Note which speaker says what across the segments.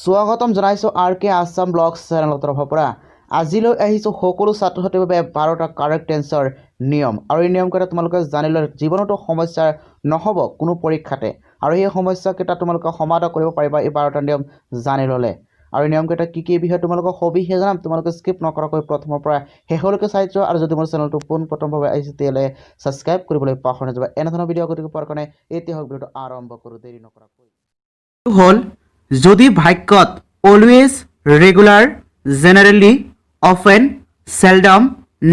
Speaker 1: স্বাগতম জনাইছো আৰ কে আছাম ব্লগছ চেনেলৰ তৰফৰ পৰা আজিলৈ আহিছো সকলো ছাত্ৰ ছাত্ৰীৰ বাবে 12টা কাৰেক্ট টেন্সৰ নিয়ম আৰু এই নিয়মকেইটা তোমালোকে জানিলে জীৱনতো সমস্যা নহব কোনো পৰীক্ষাতে আৰু এই সমস্যাকেইটা তোমালোকে সমাধান কৰিব পাৰিবা এই 12টা নিয়ম জানি ললে আৰু এই নিয়মকেইটা কি বিষয় তোমালোকক সবিশেষ জানাম তোমালোকে স্কিপ নকৰাকৈ প্ৰথমৰ পৰা শেষলৈকে চাই যোৱা আৰু যদি মোৰ চেনেলটো পোনপ্ৰথমভাৱে আহিছে তেতিয়াহ'লে ছাবস্ক্ৰাইব কৰিবলৈ পাহৰি নাযাবা এনেধৰণৰ ভিডিঅ' গতিকে পোৱাৰ কাৰণে এতিয়া হওক ভিডিঅ'টো আৰম্ভ কৰোঁ দেৰি নকৰাকৈ হ'ল যদি বাক্যত always regular generally often seldom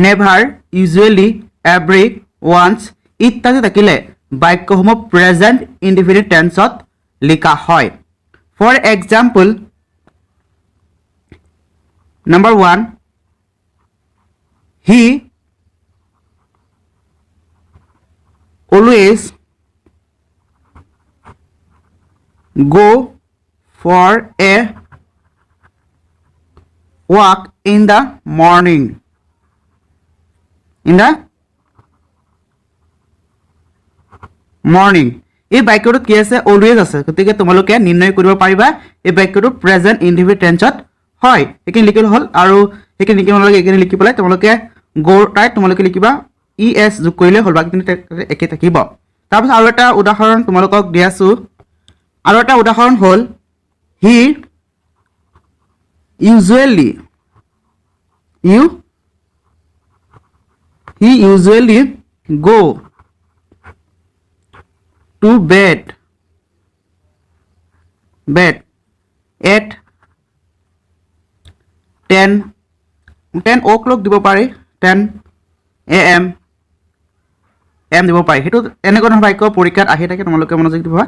Speaker 1: never usually every once ইত্যাদি থাকিলে বাক্যসমূহ প্ৰেজেন্ট ইনডিফিনিট টেন্সত লিখা হয় for example number 1 he always go for a walk in the morning এই বাক্যটোত কি আছে অলৱেজ আছে গতিকে তোমালোকে নিৰ্ণয় কৰিব পাৰিবা এই বাক্যটো প্ৰেজেন্ট ইনডিফিনিট টেন্সত হয় এখিনি লিখিল হ'ল আৰু এখিনি লিখিবলৈ এখিনি লিখি পেলাই তোমালোকে গো টাইপ তোমালোকে লিখিবা es যোগ কৰিলে হ'ল বাকি একে থাকিব তাৰপিছত আৰু এটা উদাহৰণ তোমালোকক দিয়াছো আৰু এটা উদাহৰণ হ'ল হি usually go to bed at 10 o'clock দিব পাৰে 10 am দিব পাৰে হেতু এনেকুৱা ধৰণৰ বাক্য পৰীক্ষাত আহি থাকে তোমালোকে মনোযোগ দিবা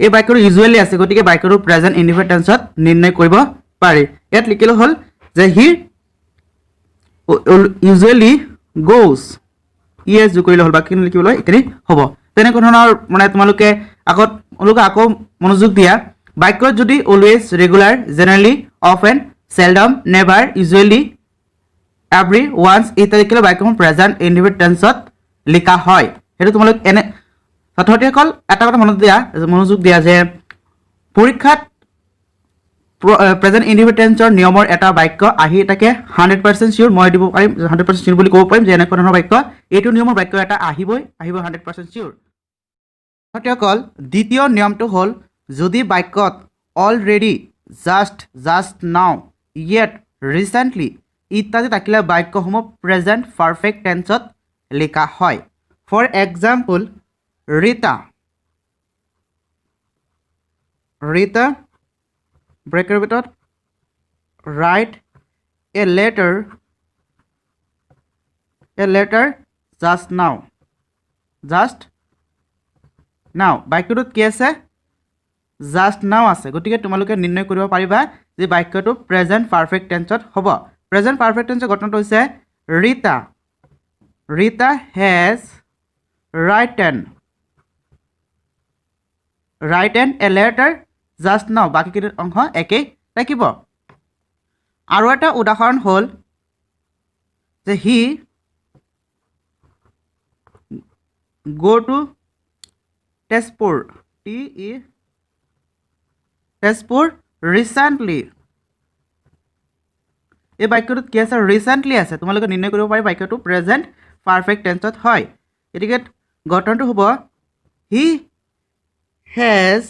Speaker 1: এই বাক্যটো ইউজুৱেলি আছে গতিকে বাক্যটো প্ৰেজেন্ট ইনডিফিনিট টেন্সত নিৰ্ণয় কৰিব পাৰি ইয়াত লিখিলো হ'ল যে হি ইউজুৱেলি গোজ ইএস যোগ কৰিলে হ'ল বাকি লিখিবলৈ এখিনি হ'ব তেনেকুৱা ধৰণৰ মানে তোমালোকে আকৌ মনোযোগ দিয়া বাক্যত যদি always regular generally often seldom never usually every once ইত্যাদি লিখিলে বাক্যসমূহ প্ৰেজেন্ট ইনডিফিনিট টেন্সত লিখা হয় হেতু তোমালোক এনে ছাত্ৰসকল এটা কথা মনোযোগ দিয়া যে পৰীক্ষাত প্ৰেজেন্ট ইনডিফিনিট টেন্সৰ নিয়মৰ এটা বাক্য আহি থাকে 100% শিওৰ মই দিব পাৰিম 100% শিওৰ বুলি ক'ব পাৰিম যে এনেকুৱা ধৰণৰ বাক্য এইটো নিয়মৰ বাক্য এটা আহিব 100% শিওৰ ছাত্ৰসকল দ্বিতীয় নিয়মটো হ'ল যদি বাক্যত অলৰেডি জাষ্ট নাও ইয়েট ৰিসেন্টলি ইত্যাদি থাকিলে বাক্যসমূহ প্ৰেজেন্ট পাৰফেক্ট টেন্সত লিখা হয় ফৰ এক্সাম্পল Rita bracket ভিতৰত write a letter just now বাক্যটোত কি আছে just now আছে গতিকে তোমালোকে নিৰ্ণয় কৰিব পাৰিবা যে বাক্যটো প্ৰেজেন্ট পাৰফেক্ট টেন্সত হ'ব প্ৰেজেন্ট পাৰফেক্ট টেন্সৰ গঠনটো হৈছে Rita has written a letter just now বাকিখিনি অংশ একেই থাকিব আৰু এটা উদাহৰণ হ'ল যে হি go to Tezpur recently এই বাক্যটোত কি আছে ৰিসেন্টলি আছে তোমালোকে নিৰ্ণয় কৰিব পাৰি বাক্যটো প্ৰেজেন্ট পাৰফেক্ট টেন্সত হয় এটিকে গঠনটো হ'ব হি has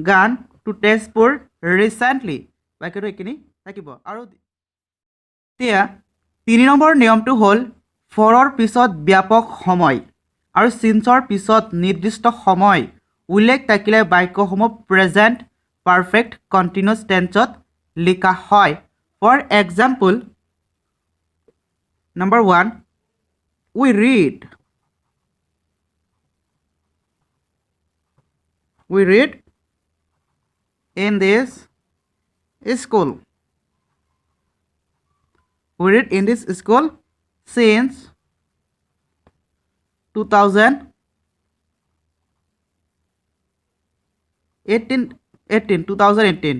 Speaker 1: gone to Tezpur recently বাক্যটো এখিনি থাকিব আৰু এতিয়া 3 নম্বৰ নিয়মটো হ'ল ফৰৰ পিছত ব্যাপক সময় আৰু সিন্সৰ পিছত নিৰ্দিষ্ট সময় উল্লেখ থাকিলে বাক্যসমূহ প্ৰেজেন্ট পাৰফেক্ট কন্টিনিউয়াছ টেন্সত লিখা হয় for example number 1 we read in this school since 2018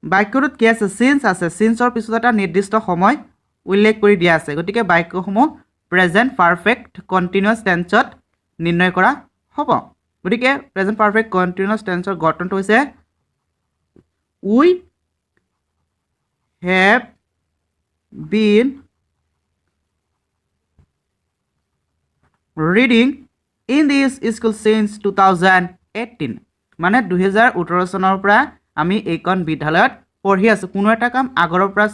Speaker 1: বাক্যটোত কি আছে সিন্স আছে সিন্সৰ পিছত এটা নিৰ্দিষ্ট সময় উল্লেখ কৰি দিয়া আছে গতিকে বাক্যসমূহ প্ৰেজেন্ট পাৰফেক্ট কন্টিনিউয়াছ টেন্সত নিৰ্ণয় কৰা হ'ব গতিকে প্ৰেজেণ্ট পাৰফেক্ট কণ্টিনিউয়াছ টেন্সৰ গঠনটো হৈছে we have been reading in this school since 2018 মানে 2018 চনৰ পৰা আমি এইখন বিদ্যালয়ত পঢ়ি আছোঁ কোনো এটা কাম আগৰৰ পৰা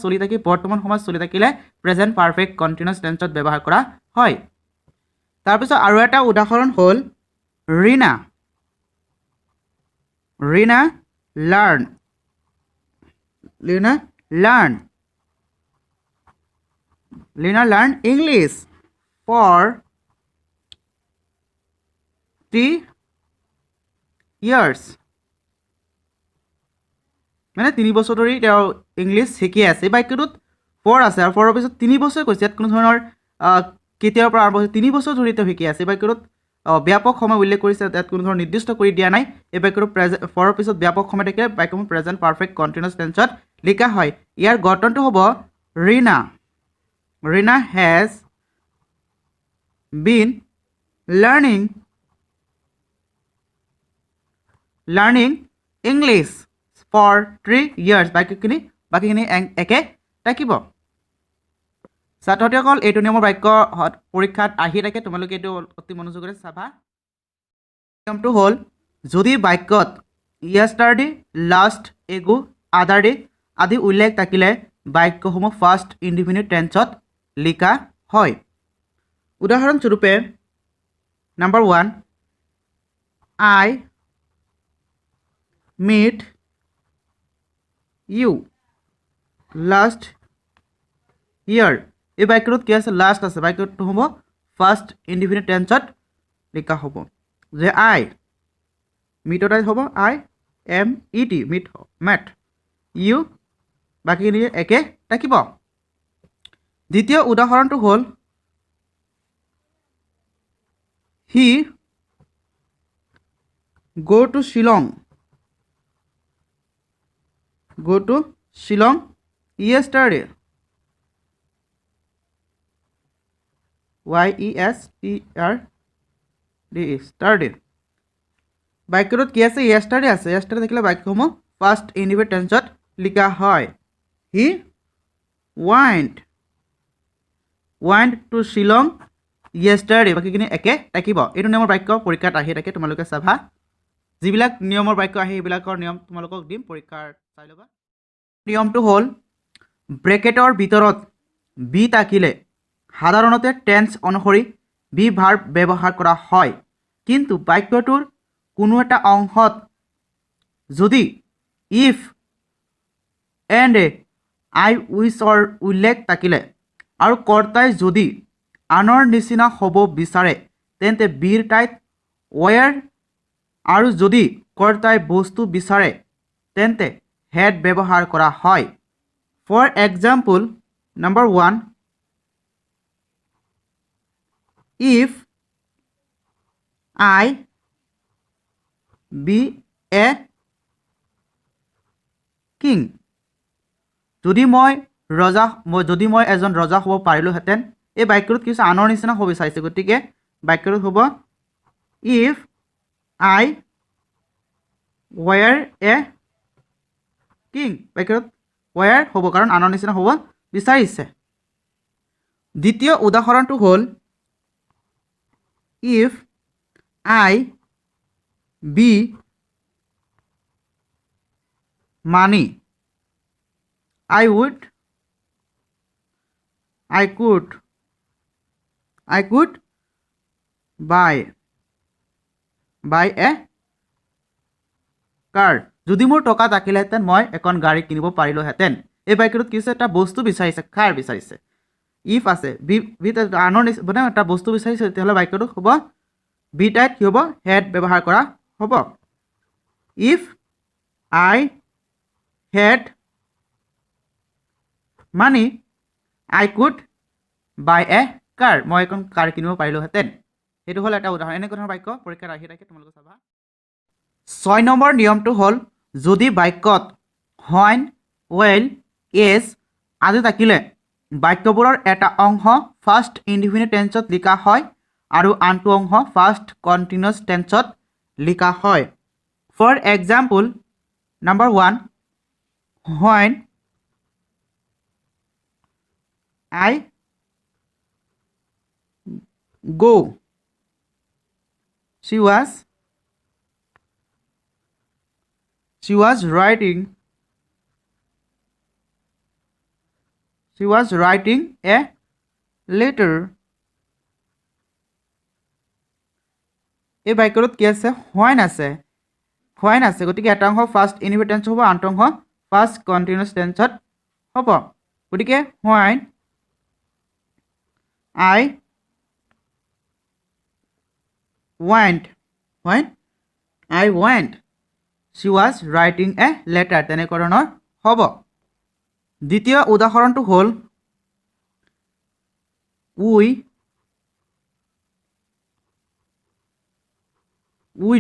Speaker 1: চলি থাকি বৰ্তমান সময়ত চলি থাকিলে প্ৰেজেণ্ট পাৰফেক্ট কণ্টিনিউয়াছ টেন্সত ব্যৱহাৰ কৰা হয় তাৰপিছত আৰু এটা উদাহৰণ হ'ল Reena learn English for 3 years মানে 3 বছৰ ধৰি তেওঁ ইংলিছ শিকি আছে এই বাক্যটোত 4 আছে আৰু 4ৰ পিছত 3 বছৰ কৈছে ইয়াত কোনো ধৰণৰ কেতিয়াৰ পৰা আৰম্ভ হৈছে 3 বছৰ ধৰি তেওঁ শিকি আছে এই বাক্যটোত ব্যাপক সময় উল্লেখ কৰিছে ইয়াত কোনো ধৰণৰ নিৰ্দিষ্ট কৰি দিয়া নাই এই বাক্যটো 4ৰ পিছত ব্যাপক সময় থাকিলে বাক্যটো প্ৰেজেণ্ট পাৰফেক্ট কণ্টিনিউয়াছ টেন্সত লিখা হয় ইয়াৰ গঠনটো হ'ব Rina has been learning English for 3 years বাকিখিনি একে থাকিব ছাত্ৰসকল এইটো নিয়মৰ বাক্য পৰীক্ষাত আহি থাকে তোমালোকে এইটো অতি মনোযোগেৰে চাবা নিয়মটো হ'ল যদি বাক্যত yesterday last ago other day আদি উল্লেখ থাকিলে বাক্যসমূহ ফাৰ্ষ্ট ইনডিফিনিট টেন্সত লিখা হয় উদাহৰণস্বৰূপে number 1 I meet you last year এই বাক্যটোত কি আছে লাষ্ট আছে বাক্যটো হ'ব ফাৰ্ষ্ট ইনডিফিনিট টেন্সত লিখা হ'ব যে I মিটত হ'ব I am et met you বাকিখিনি একে থাকিব দ্বিতীয় উদাহৰণটো হ'ল he go to Shillong yesterday yesterday বাক্যটোত কি আছে yesterday আছে yesterday থাকিলে বাক্যসমূহ ফাৰ্ষ্ট ইনডিফিনিট টেন্সত লিখা হয় he went to Shillong yesterday বাকিখিনি একে থাকিব এইটো নিয়মৰ বাক্য পৰীক্ষাত আহি থাকে তোমালোকে চাবা যিবিলাক নিয়মৰ বাক্য আহে এইবিলাকৰ নিয়ম তোমালোকক দিম পৰীক্ষাৰ চাই ল'বা নিয়মটো হ'ল ব্ৰেকেটৰ ভিতৰত বি থাকিলে সাধাৰণতে টেন্স অনুসৰি বি ভাৰ্ব ব্যৱহাৰ কৰা হয় কিন্তু বাক্যটোৰ কোনো এটা অংশত যদি ইফ এণ্ড আই উইচৰ উল্লেখ থাকিলে আৰু কৰ্তাই যদি আনৰ নিচিনা হ'ব বিচাৰে তেন্তে বিৰ ঠাইত ৱেৰ আৰু যদি কৰ্তাই বস্তু বিচাৰে তেন্তে হেড ব্যৱহাৰ কৰা হয় for example number 1 if I be a king যদি মই এজন ৰজা হ'ব পাৰিলোহেঁতেন এই বাক্যটোত কিছু আনৰ নিচিনা হ'ব বিচাৰিছে গতিকে বাক্যটোত হ'ব if I were a king বাক্যটোত were হ'ব কাৰণ আনৰ নিচিনা হ'ব বিচাৰিছে দ্বিতীয় উদাহৰণটো হ'ল if I be money I could buy a car যদি মোৰ টকা থাকিলেহেঁতেন মই এখন গাড়ী কিনিব পাৰিলোহেঁতেন এই বাক্যটোত কি হৈছে এটা বস্তু বিচাৰিছে কাৰ বিচাৰিছে ইফ আছে বি আনৰ মানে এটা বস্তু বিচাৰিছে তেতিয়াহ'লে বাক্যটো হ'ব বি টাইত কি হ'ব হেড ব্যৱহাৰ কৰা হ'ব if I had money I could buy a car মই এখন কাৰ কিনিব পাৰিলোহেঁতেন সেইটো হ'ল এটা উদাহৰণ এনেকুৱা ধৰণৰ বাক্য পৰীক্ষাত আহি থাকে তোমালোকে চাবা 6 নম্বৰ নিয়মটো হ'ল যদি বাক্যত when well is আদি থাকিলে বাক্যবোৰৰ এটা অংশ ফাৰ্ষ্ট ইনডিফিনিট টেন্সত লিখা হয় আৰু আনটো অংশ ফাৰ্ষ্ট কণ্টিনিউয়াছ টেন্সত লিখা হয় for example number 1 when I go she was writing a letter এই বাক্যটোত কি আছে when আছে গতিকে এটা অংশ ফাৰ্ষ্ট ইনডিফিনিট টেন্স হ'ব আনটো অংশ ফাৰ্ষ্ট কণ্টিনিউয়াছ টেন্সত হ'ব গতিকে when I went she was writing a letter তেনেকুৱা ধৰণৰ হ'ব দ্বিতীয় উদাহৰণটো হ'ল we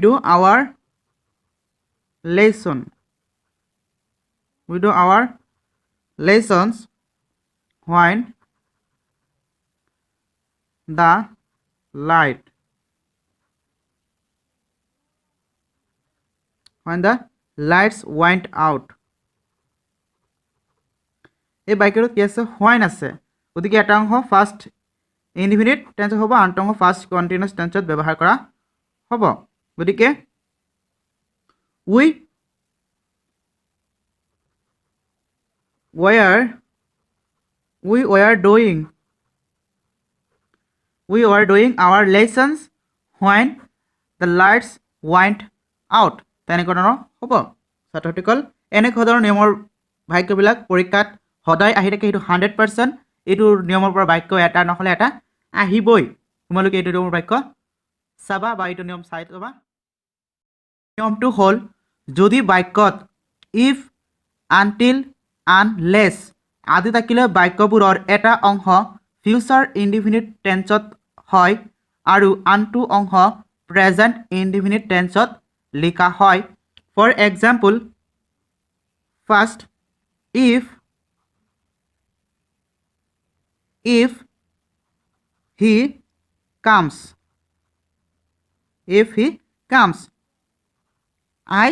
Speaker 1: do our lessons when the lights went out এই বাক্যটোত কি আছে when আছে গতিকে এটা অংশ ফাৰ্ষ্ট ইনডিফিনিট টেন্সত হ'ব আনটো অংশ ফাৰ্ষ্ট কণ্টিনিউয়াছ টেন্সত ব্যৱহাৰ কৰা হ'ব গতিকে we were doing our lessons when the lights went out তেনেকুৱা ধৰণৰ হ'ব ছাত্ৰসকল এনেকুৱা ধৰণৰ নিয়মৰ বাক্যবিলাক পৰীক্ষাত সদায় আহি থাকে এইটো 100% এইটো নিয়মৰ পৰা বাক্য এটা নহ'লে এটা আহিবই তোমালোকে এইটো নিয়মৰ বাক্য চাবা বা এইটো নিয়ম চাই ল'বা নিয়মটো হ'ল যদি বাক্যত ইফ আনটিল আনলেছ আদি থাকিলে বাক্যবোৰৰ এটা অংশ ফিউচাৰ ইনডিফিনিট টেন্সত হয় আৰু আনটো অংশ প্ৰেজেণ্ট ইনডিফিনিট টেন্সত লিখা হয় for example first if he comes I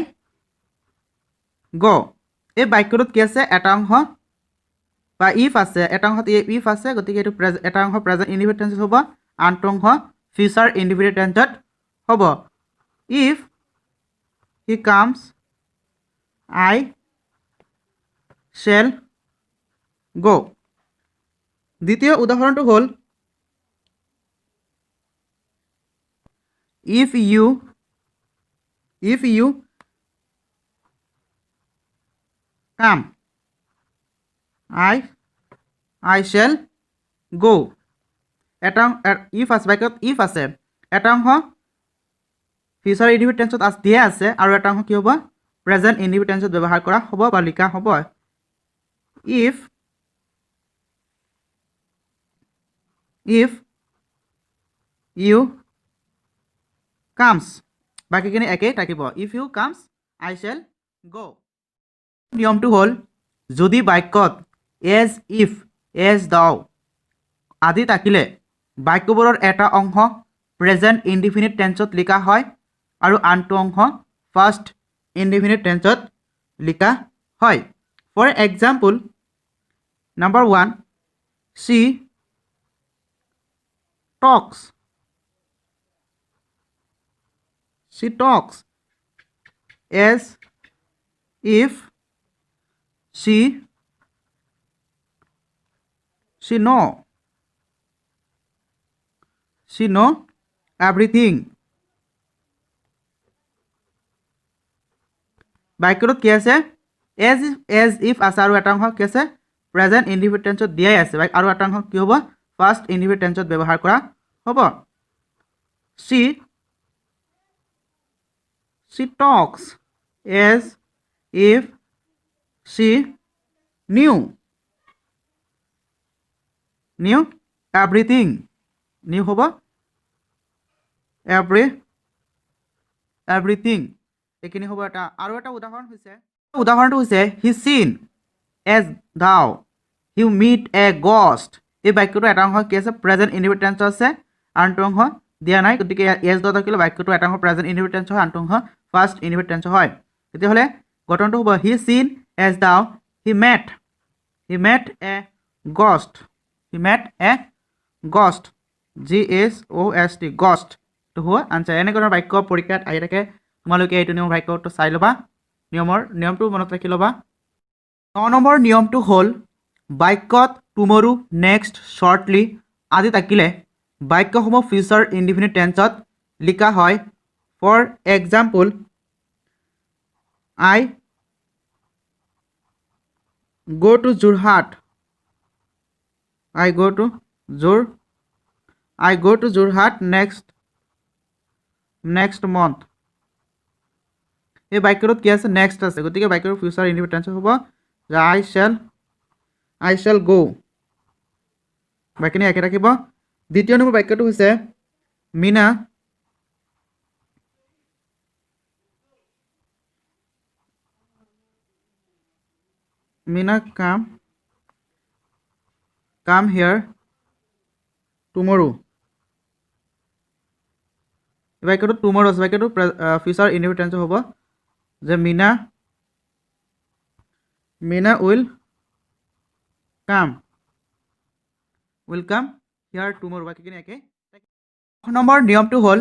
Speaker 1: go এই বাক্যটোত কি আছে এটা অংশ বা if আছে এটা অংশত if আছে গতিকে এইটো এটা অংশ প্ৰেজেণ্ট ইনডিফিনিট টেন্সত হ'ব আনটো অংশ ফিউচাৰ ইনডিফিনিট টেন্সত হ'ব if he comes I shall go দ্বিতীয় উদাহৰণটো হ'ল if you come I shall go এটা if আছে বাক্যত if আছে এটা অংশ ফিউচাৰ ইনডিফিনিট টেন্সত দিয়া আছে আৰু এটা অংশ কি হ'ব প্ৰেজেণ্ট ইনডিফিনিট টেন্সত ব্যৱহাৰ কৰা হ'ব বা লিখা হ'ব if you comes বাকিখিনি একেই থাকিব if you comes I shall go নিয়মটো হ'ল যদি বাক্যত as if as thou আদি থাকিলে বাক্যবোৰৰ এটা অংশ প্ৰেজেণ্ট ইনডিফিনিট টেন্সত লিখা হয় আৰু আনটো অংশ ফাৰ্ষ্ট ইনডিফিনিট টেন্সত লিখা হয় for example number 1 she talks as if she know everything বাক্যটোত কি আছে as if আছে আৰু এটা অংশ কি আছে প্ৰেজেণ্ট ইনডিফিনিট টেন্সত দিয়াই আছে আৰু এটা অংশ কি হ'ব ফাৰ্ষ্ট ইনডিফিনিট টেন্সত ব্যৱহাৰ কৰা হ'ব she talks as if she knew everything new হ'ব everything এইখিনি হ'ব এটা আৰু এটা উদাহৰণটো হৈছে he seen as thou you meet a ghost এই বাক্যটো এটা অংশ কি আছে প্ৰেজেণ্ট ইনডিফিনিট টেন্স আছে আনটো অংশ দিয়া নাই গতিকে এছ ডট থাকিলে বাক্যটো এটা অংশ প্ৰেজেণ্ট ইনডিফিনিট টেন্স হয় আনটো অংশ ফাৰ্ষ্ট ইনডিফিনিট টেন্স হয় তেতিয়াহ'লে গঠনটো হ'ব হি চিন এজ দাও হি মেট এ গষ্ট GHOST গষ্ট তো হ'ব আনচাৰ এনেকুৱা বাক্য পৰীক্ষাত আহি থাকে তোমালোকে এইটো নিয়মৰ বাক্যটো চাই ল'বা নিয়মটো মনত ৰাখি ল'বা 9 নম্বৰ নিয়মটো হ'ল বাক্যত টুমৰো নেক্সট শ্বৰ্টলি আদি থাকিলে বাক্যসমূহ ফিউচাৰ ইনডিফিনিট টেন্সত লিখা হয় for example I go to Jorhat I go to Jorhat next month এই বাক্যটোত কি আছে নেক্সট আছে গতিকে বাক্যৰ ফিউচাৰ ইনডিফিনিট টেন্স হ'ব যে I shall go বাক্যখিনি একে থাকিব দ্বিতীয় নম্বৰ বাক্যটো হৈছে Mina come here tomorrow বাক্যটো tomorrow আছে বাক্যটো ফিউচাৰ ইনডিফিনিট টেন্স হ'ব যে Mina will come here tomorrow বাক্যখিনি একে নম্বৰ নিয়মটো হ'ল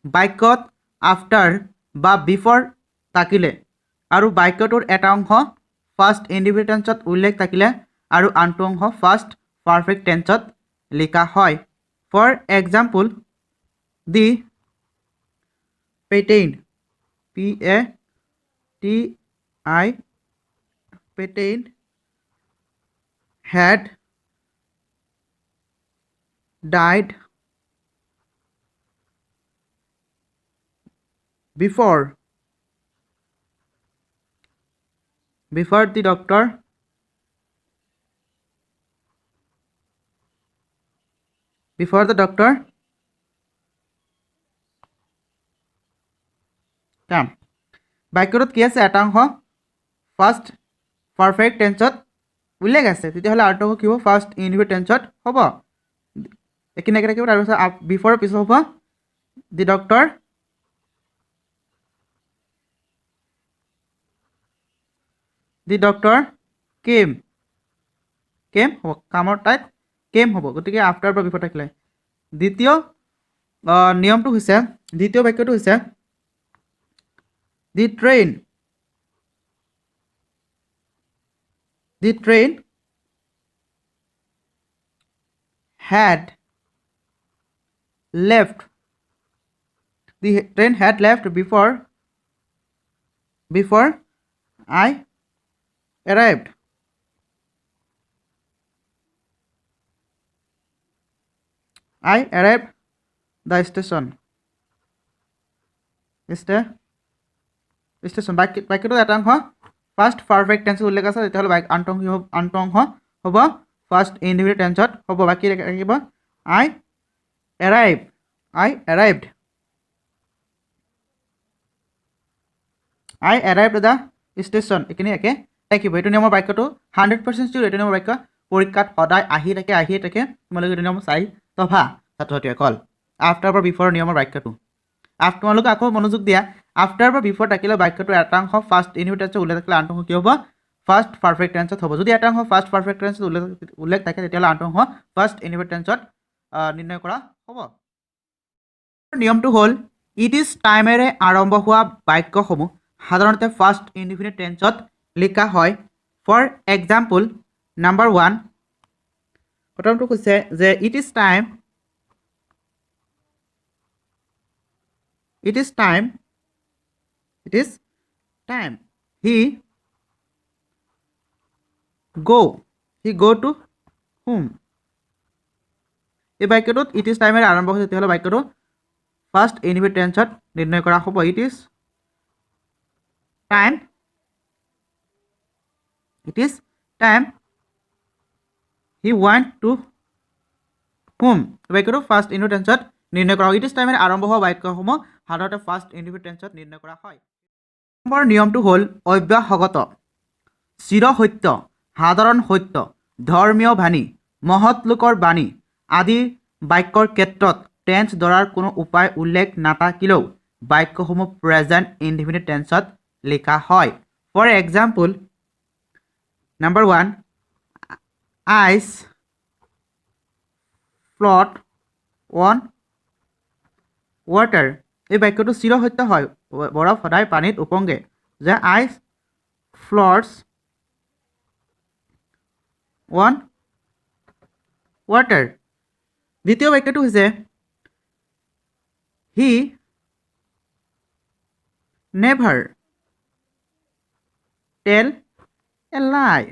Speaker 1: বাক্যত আফটাৰ বা বিফৰ থাকিলে আৰু বাক্যটোৰ এটা অংশ ফাৰ্ষ্ট ইনডিফিনিট টেন্সত উল্লেখ থাকিলে আৰু আনটো অংশ ফাৰ্ষ্ট পাৰফেক্ট টেন্সত লিখা হয় for example the patient patient had died before the doctor came বাক্যটোত কি আছে এটা অংশ ফাৰ্ষ্ট পাৰফেক্ট টেন্সত উল্লেখ আছে তেতিয়াহ'লে আনটো অংশ কি হ'ব ফাৰ্ষ্ট ইনডিফিনিট টেন্সত হ'ব এইখিনি একে থাকিব তাৰপিছত বিফৰ পিছত হ'ব দি ডক্টৰ কেম হ'ব কামৰ টাইপ কেম হ'ব গতিকে আফটাৰ পৰা বিফৰ থাকিলে দ্বিতীয় বাক্যটো হৈছে দি train had left before I arrived the station বাক্যটো এটা অংশ ফাৰ্ষ্ট পাৰফেক্ট টেন্সত উল্লেখ আছে তেতিয়াহ'লে আনটো অংশ হ'ব ফাৰ্ষ্ট ইনডিফিনিট টেন্সত হ'ব বাকী থাকিব I arrived the station এইখিনি একে থাকিব এইটো নিয়মৰ বাক্যটো 100% চিয়ৰ এইটো নিয়মৰ বাক্য পৰীক্ষাত সদায় আহিয়ে থাকে তোমালোকে এইটো নিয়ম চাই তভা ছাত্ৰ-ছাত্ৰীসকল আফটাৰ পৰা বিফৰ নিয়মৰ বাক্যটো তোমালোকে আকৌ মনোযোগ দিয়া আফটাৰ পৰা বিফৰ থাকিলে বাক্যটো এটা অংশ ফাৰ্ষ্ট ইনডিফিনিট টেন্সত উল্লেখ থাকিলে আনটো অংশ কি হ'ব ফাৰ্ষ্ট পাৰফেক্ট টেন্সত হ'ব যদি এটা অংশ ফাৰ্ষ্ট পাৰফেক্ট টেন্সত উল্লেখ থাকে তেতিয়াহ'লে আনটো অংশ ফাৰ্ষ্ট ইনডিফিনিট টেন্সত নিৰ্ণয় কৰা হ'ব নিয়মটো হ'ল ইট ইজ টাইমেৰে আৰম্ভ হোৱা বাক্যসমূহ সাধাৰণতে ফাৰ্ষ্ট ইনডিফিনিট টেন্সত লিখা হয় ফৰ এক্সাম্পল নাম্বাৰ 1 প্ৰথমটো কৈছে যে it is time he go to whom এই বাক্যটোত ইট ইজ টাইমেৰে আৰম্ভ হৈছে তেতিয়াহ'লে বাক্যটো ফাৰ্ষ্ট ইনডিফিনিট টেন্সত নিৰ্ণয় কৰা হ'ব it is time he want to whom বাক্যটো ফাৰ্ষ্ট ইনডিফিনিট টেন্সত নিৰ্ণয় কৰা হয় ইট ইজ টাইমেৰে আৰম্ভ হোৱা বাক্যসমূহ সাধাৰণতে ফাৰ্ষ্ট ইনডিফিনিট টেন্সত নিৰ্ণয় কৰা হয় নম্বৰ নিয়মটো হ'ল অব্যাহত চিৰসত্য সাধাৰণ সত্য ধৰ্মীয় বাণী মহৎ লোকৰ বাণী আদি বাক্যৰ ক্ষেত্ৰত টেন্স ধৰাৰ কোনো উপায় উল্লেখ নাথাকিলেও বাক্যসমূহ প্ৰেজেণ্ট ইনডিফিনিট টেন্সত লিখা হয়। For example, number 1, ice float on water. এই বাক্যটো চিৰ সত্য হয়। বৰফ সদায় পানীত উপঙে। যে আইচ ফ্লটছ অন ৱাটাৰ। দ্বিতীয় বাক্যটো হৈছে হি নেভাৰ টেল এ লাই।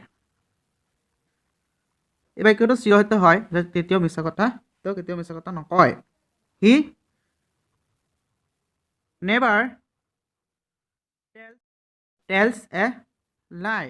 Speaker 1: এই বাক্যটো চিৰ সত্য হয় যে কেতিয়াও মিছা কথা নকয়। হি নেভাৰ টেলছ এ লাই।